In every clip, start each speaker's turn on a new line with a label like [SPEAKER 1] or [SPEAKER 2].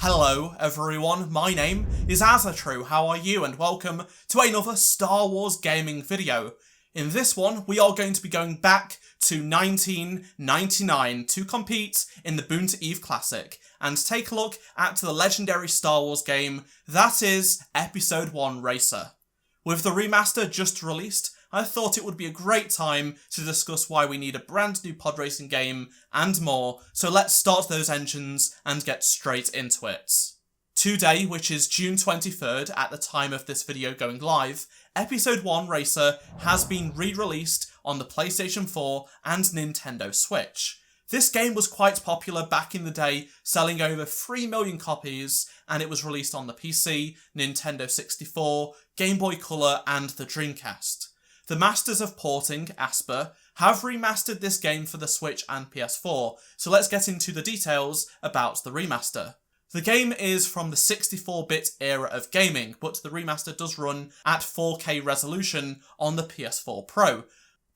[SPEAKER 1] Hello everyone, my name is Azatru, how are you, and welcome to another Star Wars gaming video. In this one, we are going to be going back to 1999 to compete in the Boonta Eve Classic and take a look at the legendary Star Wars game that is Episode 1 Racer. With the remaster just released, I thought it would be a great time to discuss why we need a brand new pod racing game and more, so let's start those engines and get straight into it. Today, which is June 23rd at the time of this video going live, Episode 1 Racer has been re-released on the PlayStation 4 and Nintendo Switch. This game was quite popular back in the day, selling over 3 million copies, and it was released on the PC, Nintendo 64, Game Boy Color and the Dreamcast. The masters of porting, Asper, have remastered this game for the Switch and PS4, so let's get into the details about the remaster. The game is from the 64-bit era of gaming, but the remaster does run at 4K resolution on the PS4 Pro.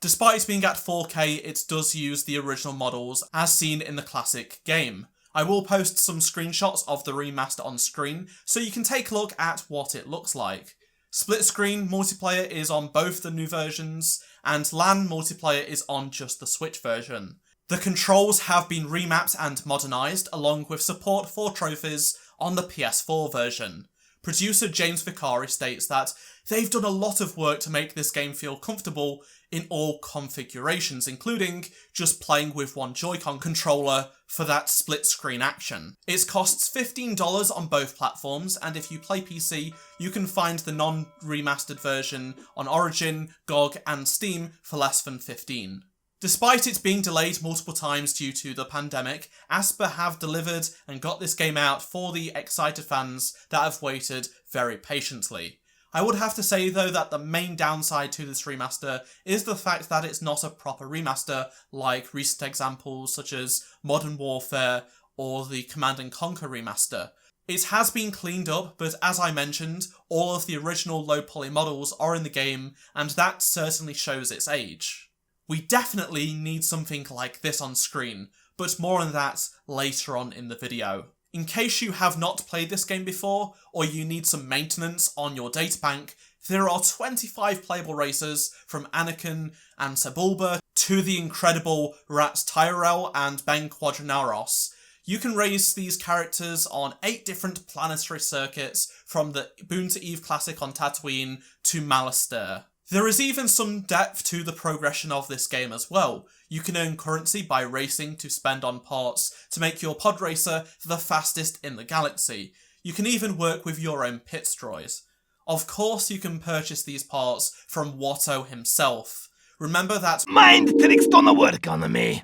[SPEAKER 1] Despite being at 4K, it does use the original models as seen in the classic game. I will post some screenshots of the remaster on screen, so you can take a look at what it looks like. Split-screen multiplayer is on both the new versions, and LAN multiplayer is on just the Switch version. The controls have been remapped and modernised, along with support for trophies on the PS4 version. Producer James Vicari states that they've done a lot of work to make this game feel comfortable in all configurations, including just playing with one Joy-Con controller for that split-screen action. It costs $15 on both platforms, and if you play PC, you can find the non-remastered version on Origin, GOG and Steam for less than $15. Despite it being delayed multiple times due to the pandemic, Asper have delivered and got this game out for the excited fans that have waited very patiently. I would have to say though that the main downside to this remaster is the fact that it's not a proper remaster like recent examples such as Modern Warfare or the Command & Conquer remaster. It has been cleaned up, but as I mentioned, all of the original low poly models are in the game and that certainly shows its age. We definitely need something like this on screen, but more on that later on in the video. In case you have not played this game before, or you need some maintenance on your databank, there are 25 playable racers from Anakin and Sebulba to the incredible Rats Tyrell and Ben Quadranaros. You can race these characters on 8 different planetary circuits, from the Boonta Eve Classic on Tatooine to REMASTER. There is even some depth to the progression of this game as well. You can earn currency by racing to spend on parts to make your pod racer the fastest in the galaxy. You can even work with your own pit droids. Of course you can purchase these parts from Watto himself. Remember that
[SPEAKER 2] mind tricks don't work on me.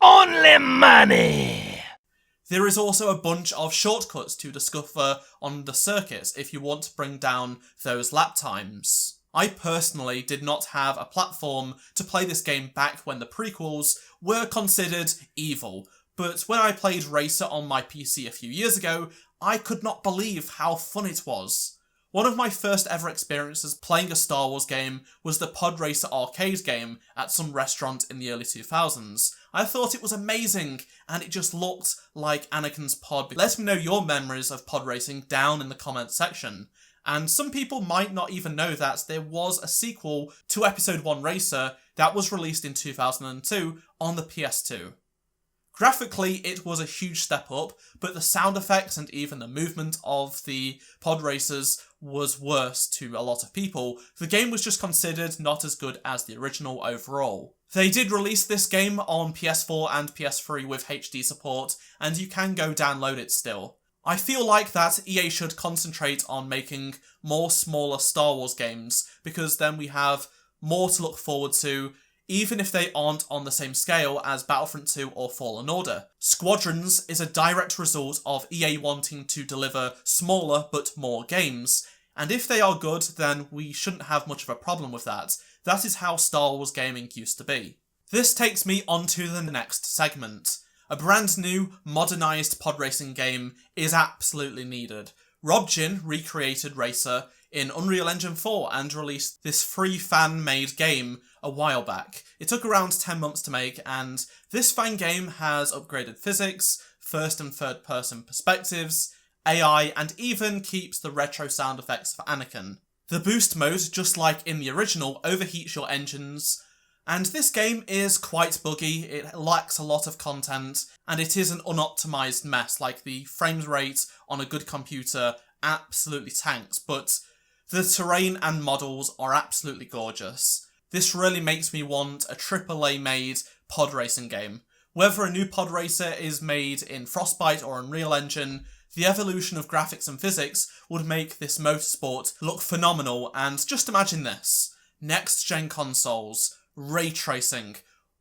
[SPEAKER 2] Only money.
[SPEAKER 1] There is also a bunch of shortcuts to discover on the circuits if you want to bring down those lap times. I personally did not have a platform to play this game back when the prequels were considered evil, but when I played Racer on my PC a few years ago, I could not believe how fun it was. One of my first ever experiences playing a Star Wars game was the Pod Racer arcade game at some restaurant in the early 2000s. I thought it was amazing, and it just looked like Anakin's pod. Let me know your memories of pod racing down in the comments section. And some people might not even know that there was a sequel to Episode 1 Racer that was released in 2002 on the PS2. Graphically, it was a huge step up, but the sound effects and even the movement of the pod racers was worse to a lot of people. The game was just considered not as good as the original overall. They did release this game on PS4 and PS3 with HD support, and you can go download it still. I feel like that EA should concentrate on making more smaller Star Wars games, because then we have more to look forward to, even if they aren't on the same scale as Battlefront 2 or Fallen Order. Squadrons is a direct result of EA wanting to deliver smaller but more games, and if they are good, then we shouldn't have much of a problem with that. That is how Star Wars gaming used to be. This takes me on to the next segment. A brand new, modernised pod racing game is absolutely needed. Rob Jin recreated Racer in Unreal Engine 4 and released this free fan-made game a while back. It took around 10 months to make, and this fan game has upgraded physics, first and third person perspectives, AI, and even keeps the retro sound effects for Anakin. The boost mode, just like in the original, overheats your engines, and this game is quite buggy, it lacks a lot of content, and it is an unoptimised mess. Like, the frame rate on a good computer absolutely tanks, but the terrain and models are absolutely gorgeous. This really makes me want a AAA made pod racing game. Whether a new pod racer is made in Frostbite or Unreal Engine, the evolution of graphics and physics would make this motorsport look phenomenal, and just imagine this. Next gen consoles, ray tracing,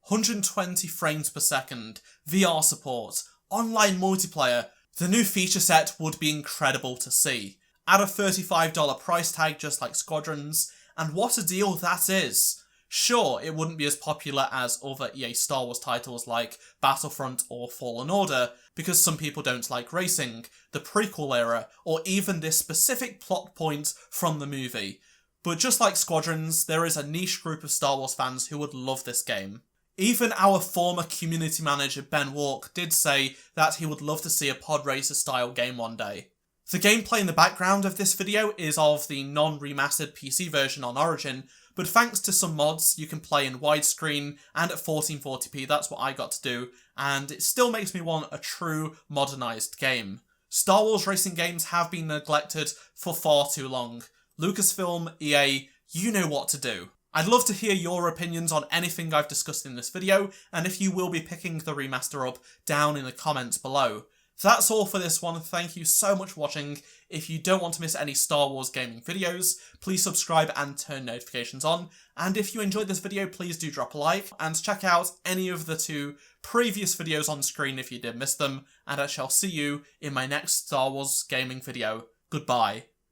[SPEAKER 1] 120 frames per second, VR support, online multiplayer. The new feature set would be incredible to see. Add a $35 price tag just like Squadrons, and what a deal that is. Sure, it wouldn't be as popular as other EA Star Wars titles like Battlefront or Fallen Order, because some people don't like racing, the prequel era, or even this specific plot point from the movie. But just like Squadrons, there is a niche group of Star Wars fans who would love this game. Even our former community manager Ben Walk did say that he would love to see a pod racer style game one day. The gameplay in the background of this video is of the non-remastered PC version on Origin, but thanks to some mods, you can play in widescreen and at 1440p, that's what I got to do, and it still makes me want a true modernised game. Star Wars racing games have been neglected for far too long. Lucasfilm, EA, you know what to do. I'd love to hear your opinions on anything I've discussed in this video, and if you will be picking the remaster up down in the comments below. That's all for this one. Thank you so much for watching. If you don't want to miss any Star Wars gaming videos, please subscribe and turn notifications on. And if you enjoyed this video, please do drop a like and check out any of the 2 previous videos on screen if you did miss them. And I shall see you in my next Star Wars gaming video. Goodbye.